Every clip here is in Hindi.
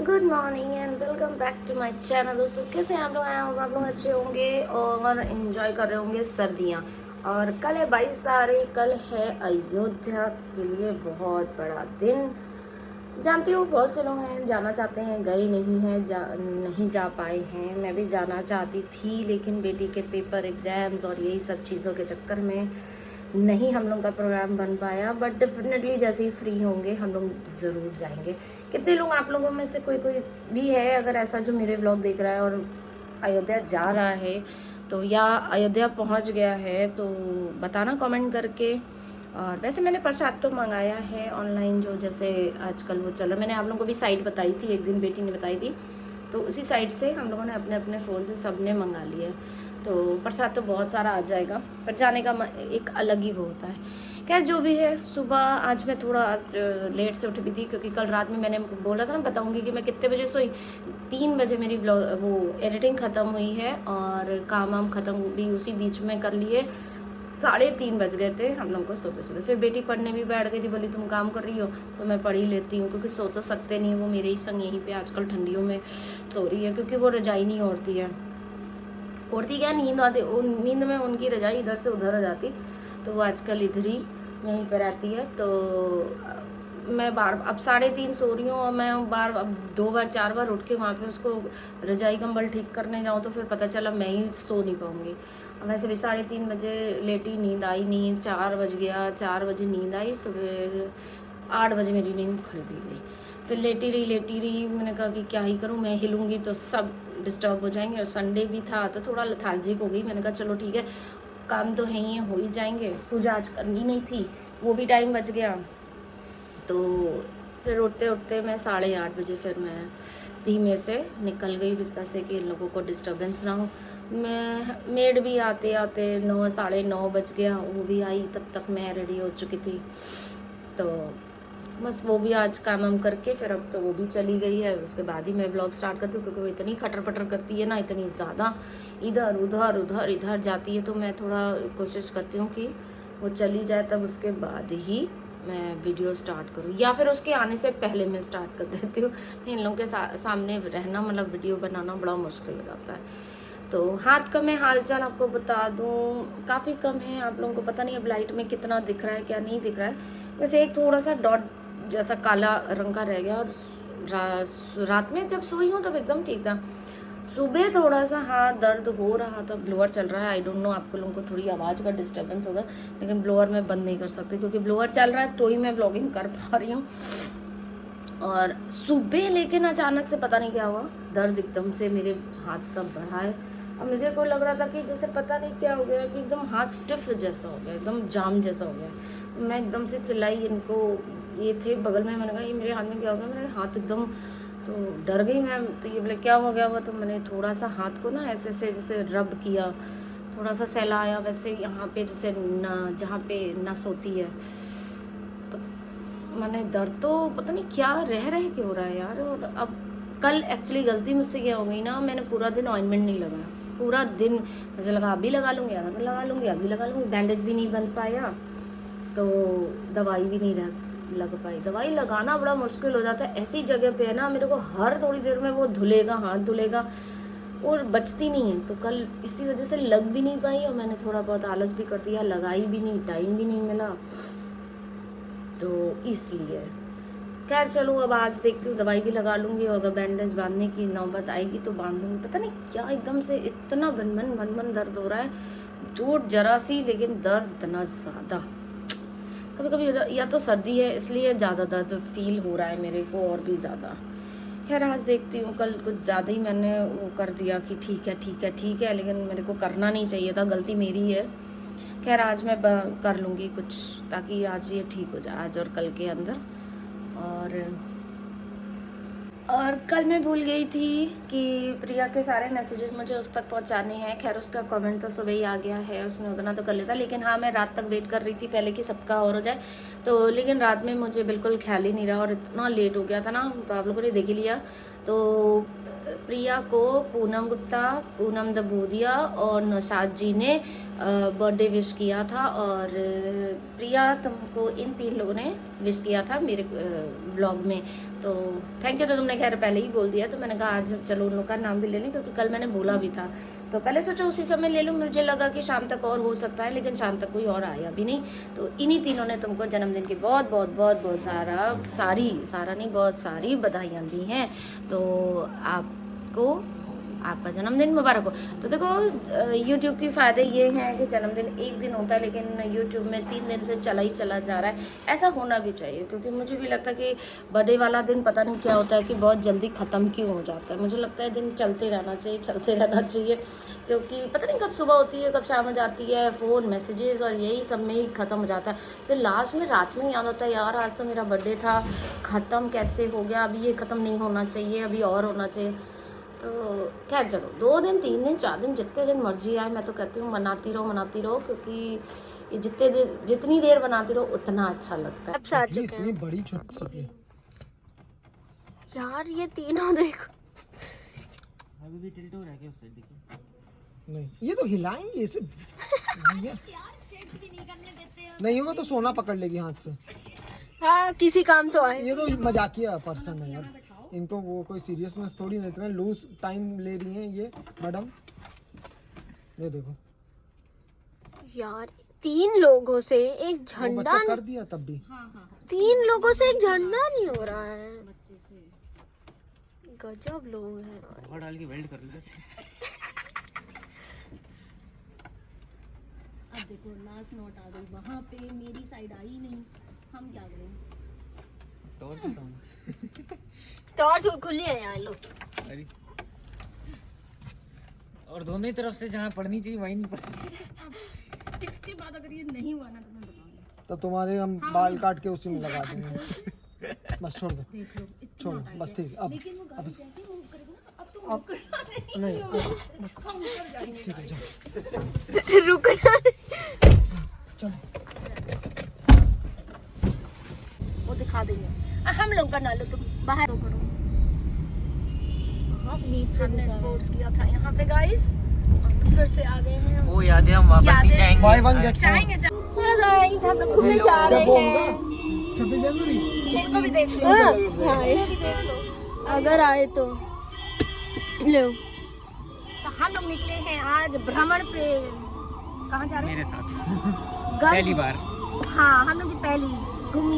Good morning and welcome back to my channel. दोस्तों कैसे हैं आप लोग? आए होंगे, आप लोग अच्छे होंगे और एंजॉय कर रहे होंगे सर्दियाँ। और कल है 22 तारीख, कल है अयोध्या के लिए बहुत बड़ा दिन। जानती हूँ बहुत से लोग हैं जाना चाहते हैं, गए नहीं हैं, नहीं जा पाए हैं। मैं भी जाना चाहती थी लेकिन बेटी के पेपर एग्ज़ाम्स और यही सब चीज़ों के चक्कर में नहीं हम लोग का प्रोग्राम बन पाया। बट डेफिनेटली जैसे ही फ्री होंगे हम लोग ज़रूर जाएंगे। कितने लोग आप लोगों में से कोई कोई भी है अगर ऐसा जो मेरे व्लॉग देख रहा है और अयोध्या जा रहा है तो या अयोध्या पहुंच गया है तो बताना कमेंट करके। और वैसे मैंने प्रसाद तो मंगाया है ऑनलाइन, जो जैसे आजकल वो चल रहा। मैंने आप लोगों को भी साइट बताई थी, एक दिन बेटी ने बताई थी, तो उसी साइट से हम लोगों ने अपने अपने फ़ोन से सब ने मंगा लिया। तो प्रसाद तो बहुत सारा आ जाएगा, पर जाने का एक अलग ही वो होता है। खैर जो भी है, सुबह आज मैं थोड़ा लेट से उठी भी थी क्योंकि कल रात में मैंने बोला था ना, बताऊंगी कि मैं कितने बजे सोई। 3 बजे मेरी वो एडिटिंग ख़त्म हुई है और काम वाम ख़त्म भी उसी बीच में कर लिए। 3:30 बज गए थे हम लोग को सोते सोते। फिर बेटी पढ़ने भी बैठ गई थी, बोली तुम काम कर रही हो तो मैं पढ़ ही लेती हूँ, क्योंकि सो तो सकते नहीं। वो मेरे ही संग यहीं पे आजकल ठंडियों में सो रही है क्योंकि वो रजाई नहीं ओढ़ती है। ओढ़ती क्या, नींद आती, नींद में उनकी रजाई इधर से उधर हो जाती, तो वो आजकल इधर ही यहीं पर रहती है। तो मैं अब 3:30 सो रही हूँ और मैं अब 2 बार 4 बार उठ के वहाँ पे उसको रजाई कंबल ठीक करने जाऊँ तो फिर पता चला मैं ही सो नहीं पाऊँगी। वैसे भी 3:30 बजे लेटी, नींद आई नहीं। 4 बज गया, 4 बजे नींद आई। सुबह 8 बजे मेरी नींद खुल भी गई। फिर लेटी रही। मैंने कहा कि क्या ही करूँ, मैं हिलूँगी तो सब डिस्टर्ब हो जाएंगे। और संडे भी था तो थोड़ा लेथार्जिक हो गई। मैंने कहा चलो ठीक है, काम तो है ही, हो ही जाएंगे। पूजा आज करनी नहीं थी, वो भी टाइम बच गया। तो फिर उठते उठते मैं 8:30 बजे फिर मैं धीमे से निकल गई बिस्तर से कि इन लोगों को डिस्टर्बेंस ना हो। मैं मेड भी आते आते 9 9:30 बज गया, वो भी आई, तब तक मैं रेडी हो चुकी थी। तो बस वो भी आज काम वाम करके फिर अब तो वो भी चली गई है। उसके बाद ही मैं ब्लॉग स्टार्ट करती हूँ क्योंकि वो इतनी खटर पटर करती है ना, इतनी ज़्यादा इधर उधर उधर इधर जाती है। तो मैं थोड़ा कोशिश करती हूँ कि वो चली जाए तब उसके बाद ही मैं वीडियो स्टार्ट करूँ, या फिर उसके आने से पहले मैं स्टार्ट कर देती हूँ। इन लोगों के सामने रहना, मतलब वीडियो बनाना बड़ा मुश्किल हो जाता है। तो हाथ का मैं हालचाल आपको बता दूँ, काफ़ी कम है। आप लोगों को पता नहीं अब लाइट में कितना दिख रहा है क्या नहीं दिख रहा है। वैसे एक थोड़ा सा डॉट जैसा काला रंग का रह गया। और रात में जब सोई हूँ तब एकदम ठीक था। सुबह थोड़ा सा हाथ दर्द हो रहा था, ब्लोअर चल रहा है। आई डोंट नो, आपको लोगों को थोड़ी आवाज़ का डिस्टर्बेंस होगा, लेकिन ब्लोअर मैं बंद नहीं कर सकती क्योंकि ब्लोअर चल रहा है तो ही मैं व्लॉगिंग कर पा रही हूँ। और सुबह लेकिन अचानक से पता नहीं क्या हुआ, दर्द एकदम से मेरे हाथ का बढ़ा है। और मुझे को लग रहा था कि जैसे पता नहीं क्या हो गया कि एकदम हाथ स्टिफ जैसा हो गया, एकदम जाम जैसा हो गया। मैं एकदम से चिल्लाई, इनको ये थे बगल में, मैंने कहा ये मेरे हाथ में क्या हो गया, मेरे हाथ एकदम। तो डर गई मैं, तो ये बोले क्या हो गया हुआ। तो मैंने थोड़ा सा हाथ को ना ऐसे से जैसे रब किया, थोड़ा सा सहलाया, वैसे यहाँ पे जैसे जहाँ पे नस होती है। तो मैंने दर्द तो पता नहीं क्या रह के हो रहा है यार। और अब कल एक्चुअली गलती मुझसे क्या हो गई ना, मैंने पूरा दिन ऑइंटमेंट नहीं लगाया। पूरा दिन मुझे लगा अभी लगा लूँगी, आधा लगा लूँगी, अभी लगा लूँगी। बैंडेज भी नहीं बन पाया तो दवाई भी नहीं लग पाई। दवाई लगाना बड़ा मुश्किल हो जाता है ऐसी जगह पे है ना, मेरे को हर थोड़ी देर में वो धुलेगा, हाथ धुलेगा और बचती नहीं है। तो कल इसी वजह से लग भी नहीं पाई और मैंने थोड़ा बहुत आलस भी कर दिया, लगाई भी नहीं, टाइम भी नहीं मिला, तो इसलिए। खैर चलो, अब आज देखती हूँ, दवाई भी लगा लूँगी और अगर बैंडेज बांधने की नौबत आएगी तो बांध लूँगी। पता नहीं क्या एकदम से इतना भन दर्द हो रहा है, चोट जरा सी लेकिन दर्द इतना ज़्यादा। कभी कभी या तो सर्दी है इसलिए ज़्यादा दर्द फील हो रहा है मेरे को, और भी ज़्यादा। खैर आज देखती हूँ, कल कुछ ज़्यादा ही मैंने वो कर दिया कि ठीक है, लेकिन मेरे को करना नहीं चाहिए था, गलती मेरी है। खैर आज मैं कर लूँगी कुछ, ताकि आज ये ठीक हो जाए, आज और कल के अंदर। और कल मैं भूल गई थी कि प्रिया के सारे मैसेजेस मुझे उस तक पहुंचाने हैं। खैर उसका कमेंट तो सुबह ही आ गया है, उसने उतना तो कर लेता, लेकिन हाँ मैं रात तक वेट कर रही थी पहले कि सबका और हो जाए। तो लेकिन रात में मुझे बिल्कुल ख्याल ही नहीं रहा और इतना लेट हो गया था ना, तो आप लोगों ने देख ही लिया। तो प्रिया को पूनम गुप्ता, पूनम दबूदिया और नौशाद जी ने बर्थडे विश किया था। और प्रिया तुमको इन 3 लोगों ने विश किया था मेरे ब्लॉग में। तो थैंक यू तो तुमने खैर पहले ही बोल दिया, तो मैंने कहा आज चलो उन लोग का नाम भी ले लें, क्योंकि कल मैंने बोला भी था। तो पहले सोचा उसी समय ले लूँ, मुझे लगा कि शाम तक और हो सकता है, लेकिन शाम तक कोई और आया भी नहीं। तो इन्हीं तीनों ने तुमको जन्मदिन की बहुत बहुत बहुत बहुत सारा नहीं बहुत सारी बधाइयाँ दी हैं। तो आपको आपका जन्मदिन मुबारक हो। तो देखो YouTube के फ़ायदे ये हैं कि जन्मदिन एक दिन होता है, लेकिन YouTube में 3 दिन से चला ही चला जा रहा है। ऐसा होना भी चाहिए, क्योंकि मुझे भी लगता है कि बर्थडे वाला दिन पता नहीं क्या होता है कि बहुत जल्दी ख़त्म क्यों हो जाता है। मुझे लगता है दिन चलते रहना चाहिए, क्योंकि पता नहीं कब सुबह होती है, कब शाम हो जाती है, फ़ोन मैसेजेस और यही सब में ही ख़त्म हो जाता है। फिर लास्ट में रात में याद आता है यार आज तो मेरा बर्थडे था, ख़त्म कैसे हो गया, अभी ये ख़त्म नहीं होना चाहिए, अभी और होना चाहिए। तो खैर चलो 2 दिन 3 दिन 4 दिन जितने दिन मर्जी आए, मैं तो कहती हूँ मनाती रहो, क्योंकि ये जितनी देर बनाती रहो उतना अच्छा लगता है। अब साथ चुके इतनी बड़ी छुट्टी यार, ये तीनों देखो। अभी भी टिल्ट हो रहा है क्या उस साइड? देखिए नहीं, ये तो हिलाएंगे इसे। नहीं होगा तो सोना पकड़ लेगी हाथ से। हाँ, किसी काम तो आए। ये तो मजाकिया पर्सन है यार, इनको वो कोई सीरियसनेस थोड़ी नहीं, इतना लूज टाइम ले रही हैं ये मैडम। ये देखो यार, 3 लोगों से एक वो झंडा बच्चा कर दिया तब भी। 3 लोगों से एक झंडा नहीं हो रहा है। गजब लोग हैं। बहुत डाल के वेल्ड कर लो जैसे। अब देखो लास्ट नोट आ गई, वहाँ पे मेरी साइड आई नहीं, हम क्या करें। टॉर्च खुली है यार लो। अरे और दोनों ही तरफ से जहाँ पढ़नी चाहिए वहीं नहीं पढ़ती। इसके बाद अगर ये नहीं हुआ ना तो मैं बताऊंगी। तब तुम्हारे हम बाल काट के उसी में लगा देंगे। बस छोड़ दो, देख लो छोड़ दो, बस ठीक है। अब लेकिन वो गाड़ी जैसे मूव करेगी ना, अब तो रुकना नहीं, बस हम ऊपर जाएंगे। ठीक है चलो रुकना। चलो वो दिखा देंगे। हम लोग बना लो, तुम बाहर तो करो। हाँ, बीच से हमने स्पोर्ट्स किया था यहाँ पे गाइस, फिर से आ गए हैं। वो यादें हम वापस नहीं जाएंगे। बाय वन गेट जाएंगे गाइस, हम लोग घूमने जा रहे हैं। 26 जनवरी इनको भी देख लो। हाँ, ये भी देख लो अगर आए तो लो। तो हम लोग निकले हैं आज भ्रमण पे। कहाँ जा रहे हैं? मेरे साथ गंज। पहली बार हाँ, हम लोग की पहली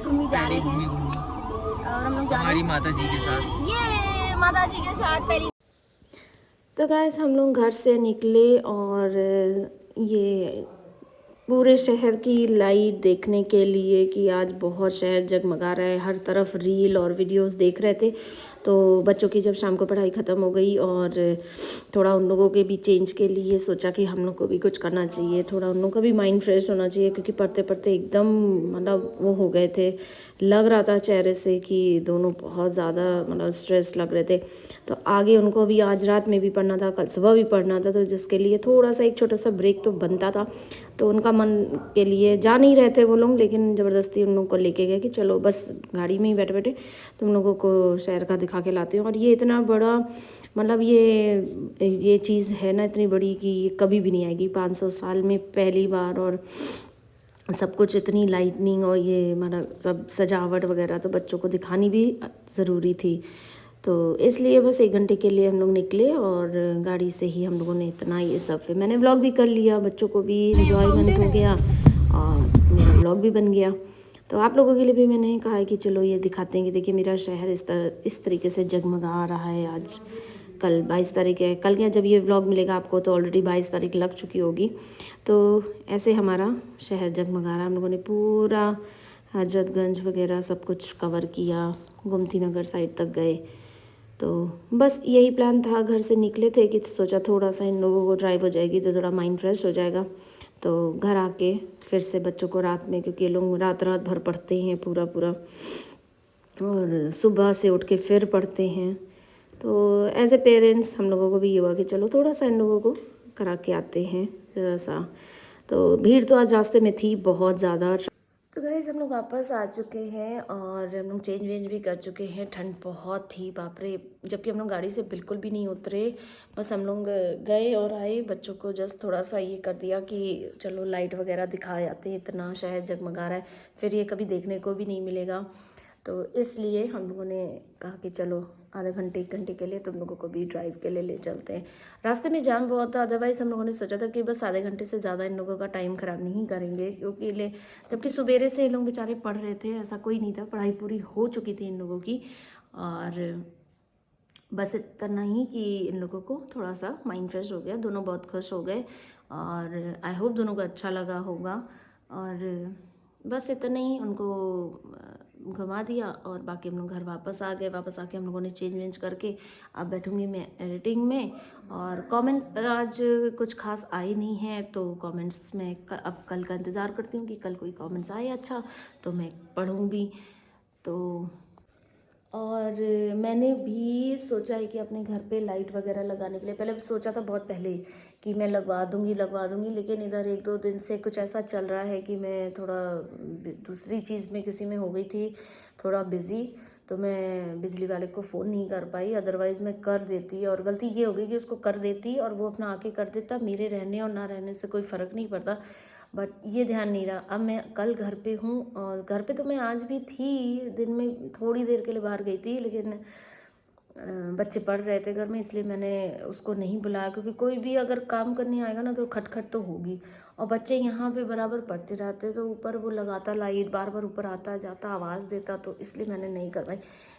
घूमी जा रहे घूमी हैं, घूमी और हम लोग जा रहे हमारी हैं माता जी के साथ। ये माता जी के साथ पहली। तो गाइस हम लोग घर से निकले और ये पूरे शहर की लाइट देखने के लिए कि आज बहुत शहर जगमगा रहा है। हर तरफ रील और वीडियोस देख रहे थे। तो बच्चों की जब शाम को पढ़ाई ख़त्म हो गई और थोड़ा उन लोगों के भी चेंज के लिए सोचा कि हम लोग को भी कुछ करना चाहिए, थोड़ा उन लोगों का भी माइंड फ्रेश होना चाहिए, क्योंकि पढ़ते पढ़ते एकदम मतलब वो हो गए थे। लग रहा था चेहरे से कि दोनों बहुत ज़्यादा मतलब स्ट्रेस लग रहे थे। तो आगे उनको अभी आज रात में भी पढ़ना था, कल सुबह भी पढ़ना था, तो जिसके लिए थोड़ा सा एक छोटा सा ब्रेक तो बनता था। तो उनका मन के लिए जा नहीं रहे थे वो लोग, लेकिन ज़बरदस्ती उन लोगों को लेके गए कि चलो बस गाड़ी में ही बैठे बैठे तुम लोगों को शहर का दिखा के लाते हैं। और ये इतना बड़ा मतलब ये चीज़ है ना इतनी बड़ी कि ये कभी भी नहीं आएगी, 500 साल में पहली बार। और सब कुछ इतनी लाइटनिंग और ये मतलब सब सजावट वगैरह तो बच्चों को दिखानी भी ज़रूरी थी। तो इसलिए बस 1 घंटे के लिए हम लोग निकले और गाड़ी से ही हम लोगों ने इतना ये सब, फिर मैंने व्लॉग भी कर लिया, बच्चों को भी इंजॉयमेंट हो गया और मेरा व्लॉग भी बन गया। तो आप लोगों के लिए भी मैंने कहा है कि चलो ये दिखाते हैं कि देखिए मेरा शहर इस तरीके से जगमगा रहा है। आज कल 22 तारीख है, कल क्या जब ये व्लॉग मिलेगा आपको तो ऑलरेडी 22 तारीख लग चुकी होगी। तो ऐसे हमारा शहर जगमगा रहा है। हम लोगों ने पूरा हजरतगंज वगैरह सब कुछ कवर किया, गोमती नगर साइड तक गए। तो बस यही प्लान था, घर से निकले थे कि सोचा थोड़ा सा इन लोगों को ड्राइव हो जाएगी तो थोड़ा माइंड फ्रेश हो जाएगा। तो घर आके फिर से बच्चों को रात में, क्योंकि ये लोग रात भर पढ़ते हैं पूरा और सुबह से उठ के फिर पढ़ते हैं। तो एज ए पेरेंट्स हम लोगों को भी ये हुआ कि चलो थोड़ा सा इन लोगों को करा के आते हैं ज़रा सा। तो भीड़ तो आज रास्ते में थी बहुत ज़्यादा। तो गाइस हम लोग वापस आ चुके हैं और हम लोग चेंज वेंज भी कर चुके हैं। ठंड बहुत थी बाप रे, जबकि हम लोग गाड़ी से बिल्कुल भी नहीं उतरे, बस हम लोग गए और आए। बच्चों को जस्ट थोड़ा सा ये कर दिया कि चलो लाइट वगैरह दिखा आते हैं, इतना शहर जगमगा रहा है, फिर ये कभी देखने को भी नहीं मिलेगा। तो इसलिए हम लोगों ने कहा कि चलो आधे घंटे 1 घंटे के लिए तुम लोगों को भी ड्राइव के लिए ले चलते हैं। रास्ते में जाम बहुत था, अदरवाइज़ हम लोगों ने सोचा था कि बस आधे घंटे से ज़्यादा इन लोगों का टाइम ख़राब नहीं करेंगे, क्योंकि जबकि सुबेरे से इन लोग बेचारे पढ़ रहे थे, ऐसा कोई नहीं था, पढ़ाई पूरी हो चुकी थी इन लोगों की। और बस इतना ही कि इन लोगों को थोड़ा सा माइंड फ्रेश हो गया, दोनों बहुत खुश हो गए और आई होप दोनों को अच्छा लगा होगा। और बस इतना ही उनको घुमा दिया और बाकी हम लोग घर वापस आ गए। वापस आके हम लोगों ने चेंज वेंज करके अब बैठूंगी मैं एडिटिंग में। और कमेंट आज कुछ खास आए नहीं है, तो कमेंट्स में अब कल का इंतज़ार करती हूँ कि कल कोई कमेंट्स आए अच्छा तो मैं पढ़ूँ भी। तो और मैंने भी सोचा है कि अपने घर पे लाइट वगैरह लगाने के लिए, पहले सोचा था बहुत पहले कि मैं लगवा दूंगी, लेकिन इधर 1-2 दिन से कुछ ऐसा चल रहा है कि मैं थोड़ा दूसरी चीज़ में किसी में हो गई थी, थोड़ा बिज़ी, तो मैं बिजली वाले को फ़ोन नहीं कर पाई। अदरवाइज़ मैं कर देती, और गलती ये हो गई कि उसको कर देती और वो अपना आके कर देता। मेरे रहने और ना रहने से कोई फ़र्क नहीं पड़ता, बट ये ध्यान नहीं रहा। अब मैं कल घर पे हूँ और घर पे तो मैं आज भी थी, दिन में थोड़ी देर के लिए बाहर गई थी, लेकिन बच्चे पढ़ रहे थे घर में, इसलिए मैंने उसको नहीं बुलाया, क्योंकि कोई भी अगर काम करने आएगा ना तो खटखट तो होगी। और बच्चे यहाँ पे बराबर पढ़ते रहते, तो ऊपर वो लगाता लाइट, बार बार ऊपर आता जाता आवाज़ देता, तो इसलिए मैंने नहीं करवाई।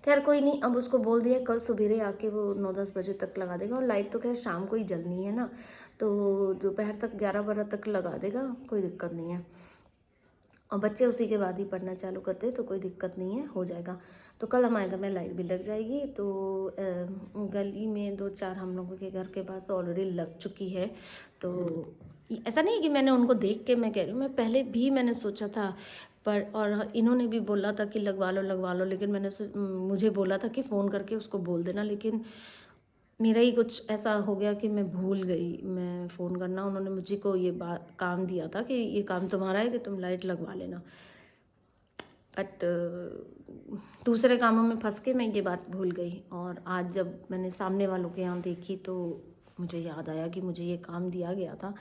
खैर कोई नहीं, अब उसको बोल दिया कल सवेरे आके वो 9-10 बजे तक लगा देगा। और लाइट तो खैर शाम को ही जलनी है ना, तो दोपहर तक 11-12 तक लगा देगा, कोई दिक्कत नहीं है। और बच्चे उसी के बाद ही पढ़ना चालू करते हैं, तो कोई दिक्कत नहीं है, हो जाएगा। तो कल हमारे घर में लाइट भी लग जाएगी। तो गली में 2-4 हम लोगों के घर के पास तो ऑलरेडी लग चुकी है। तो ऐसा नहीं है कि मैंने उनको देख के मैं कह रही हूँ, मैं पहले भी मैंने सोचा था, पर और इन्होंने भी बोला था कि लगवा लो, लेकिन मुझे बोला था कि फ़ोन करके उसको बोल देना, लेकिन मेरा ही कुछ ऐसा हो गया कि मैं भूल गई मैं फ़ोन करना। उन्होंने मुझे को ये काम दिया था कि ये काम तुम्हारा है कि तुम लाइट लगवा लेना, बट दूसरे कामों में फंस के मैं ये बात भूल गई। और आज जब मैंने सामने वालों के यहाँ देखी तो मुझे याद आया कि मुझे ये काम दिया गया था।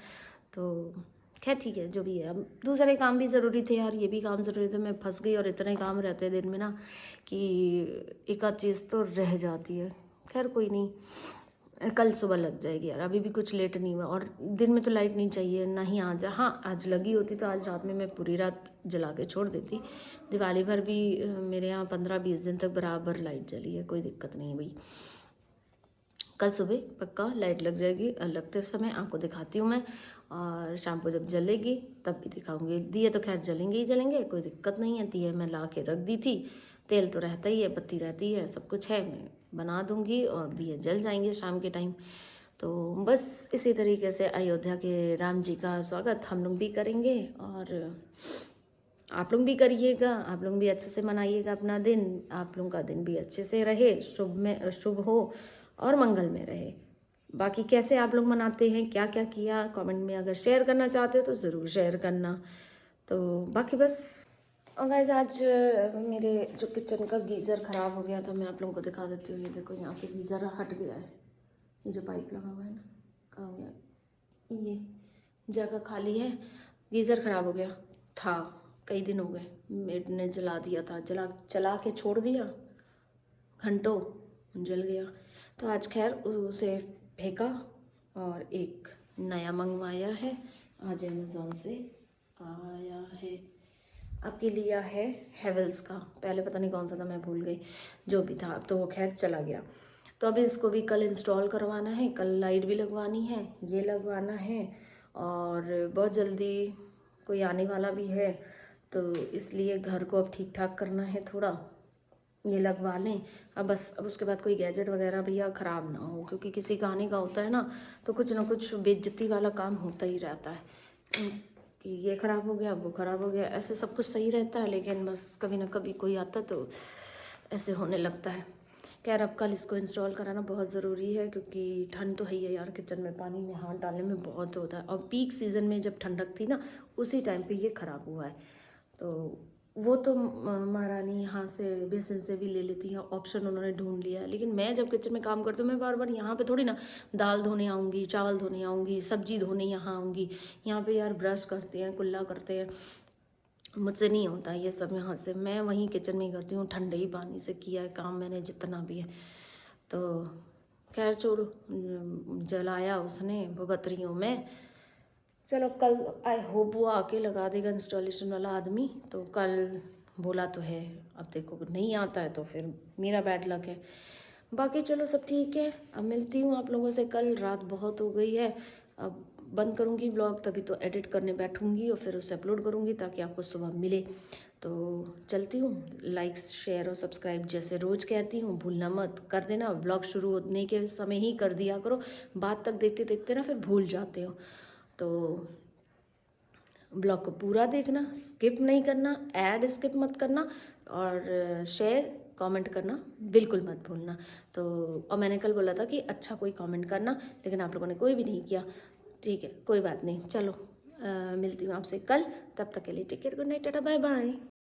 तो खैर ठीक है, जो भी है। अब दूसरे काम भी ज़रूरी थे यार, ये भी काम ज़रूरी थे, मैं फंस गई। और इतने काम रहते हैं दिन में ना कि एक आध चीज़ तो रह जाती है। खैर कोई नहीं, कल सुबह लग जाएगी यार, अभी भी कुछ लेट नहीं हुआ। और दिन में तो लाइट नहीं चाहिए ना ही आज, हाँ आज लगी होती तो आज रात में मैं पूरी रात जला के छोड़ देती। दिवाली भर भी मेरे यहाँ 15-20 दिन तक बराबर लाइट जली है, कोई दिक्कत नहीं भाई। कल सुबह पक्का लाइट लग जाएगी। लगते समय आपको दिखाती हूँ मैं, और शाम को जब जलेगी तब भी दिखाऊंगी। दिए तो खैर जलेंगे ही जलेंगे, कोई दिक्कत नहीं है। दिए मैं ला के रख दी थी, तेल तो रहता ही है, बत्ती रहती है, सब कुछ है, मैं बना दूंगी और दिए जल जाएंगे शाम के टाइम। तो बस इसी तरीके से अयोध्या के राम जी का स्वागत हम लोग भी करेंगे, और आप लोग भी करिएगा। आप लोग भी अच्छे से मनाइएगा अपना दिन, आप लोगों का दिन भी अच्छे से रहे, शुभ हो और मंगल में रहे। बाकी कैसे आप लोग मनाते हैं, क्या क्या किया, कमेंट में अगर शेयर करना चाहते हो तो ज़रूर शेयर करना। तो बाकी बस। और गाइस आज मेरे जो किचन का गीज़र ख़राब हो गया था, मैं आप लोगों को दिखा देती हूँ। ये देखो, यहाँ से गीज़र हट गया है, ये जो पाइप लगा हुआ है ना, कहाँ गया, ये जगह खाली है। गीज़र ख़राब हो गया था, कई दिन हो गए, मेड ने जला दिया था, चला के छोड़ दिया, घंटों जल गया। तो आज खैर उसे फेंका और एक नया मंगवाया है, आज अमेज़ॉन से आया है। आपके लिया है हेवल्स का, पहले पता नहीं कौन सा था, मैं भूल गई, जो भी था, अब तो वो खैर चला गया। तो अभी इसको भी कल इंस्टॉल करवाना है, कल लाइट भी लगवानी है, ये लगवाना है, और बहुत जल्दी कोई आने वाला भी है, तो इसलिए घर को अब ठीक ठाक करना है थोड़ा, ये लगवा लें अब बस। अब उसके बाद कोई गैजेट वगैरह भैया ख़राब ना हो, क्योंकि किसी का आने का होता है ना, तो कुछ ना कुछ बेइज्जती वाला काम होता ही रहता है कि ये ख़राब हो गया, वो ख़राब हो गया, ऐसे सब कुछ सही रहता है, लेकिन बस कभी ना कभी कोई आता तो ऐसे होने लगता है। खैर अब कल इसको इंस्टॉल कराना बहुत ज़रूरी है, क्योंकि ठंड तो है ही है यार, किचन में पानी में हाथ डालने में बहुत होता है। और पीक सीज़न में जब ठंडक थी ना, उसी टाइम पे ये ख़राब हुआ है। तो वो तो महारानी यहाँ से बेसन से भी ले लेती हैं, ऑप्शन उन्होंने ढूंढ लिया है। लेकिन मैं जब किचन में काम करती हूँ, मैं बार बार यहाँ पे थोड़ी ना दाल धोने आऊँगी, चावल धोने आऊँगी, सब्जी धोने यहाँ आऊँगी। यहाँ पे यार ब्रश करते हैं, कुल्ला करते हैं, मुझसे नहीं होता ये सब यहाँ से, मैं वहीं किचन में ही करती हूँ, ठंडे ही पानी से किया है काम मैंने जितना भी है। तो खैर छोड़ो, जलाया उसने, भुगत रही हूँ मैं। चलो कल आई होप वो आके लगा देगा इंस्टॉलेशन वाला आदमी, तो कल बोला तो है, अब देखो नहीं आता है तो फिर मेरा बैड लक है। बाकी चलो सब ठीक है, अब मिलती हूँ आप लोगों से कल। रात बहुत हो गई है, अब बंद करूँगी ब्लॉग, तभी तो एडिट करने बैठूँगी और फिर उसे अपलोड करूँगी ताकि आपको सुबह मिले। तो चलती हूँ, लाइक शेयर और सब्सक्राइब जैसे रोज़ कहती हूँ भूलना मत, कर देना। ब्लॉग शुरू होने के समय ही कर दिया करो, बाद तक देखते देखते ना फिर भूल जाते हो। तो ब्लॉग को पूरा देखना, स्किप नहीं करना, ऐड स्किप मत करना, और शेयर कमेंट करना बिल्कुल मत भूलना। तो और मैंने कल बोला था कि अच्छा कोई कमेंट करना, लेकिन आप लोगों ने कोई भी नहीं किया। ठीक है, कोई बात नहीं, चलो मिलती हूँ आपसे कल, तब तक के लिए take care, good night, tata bye bye.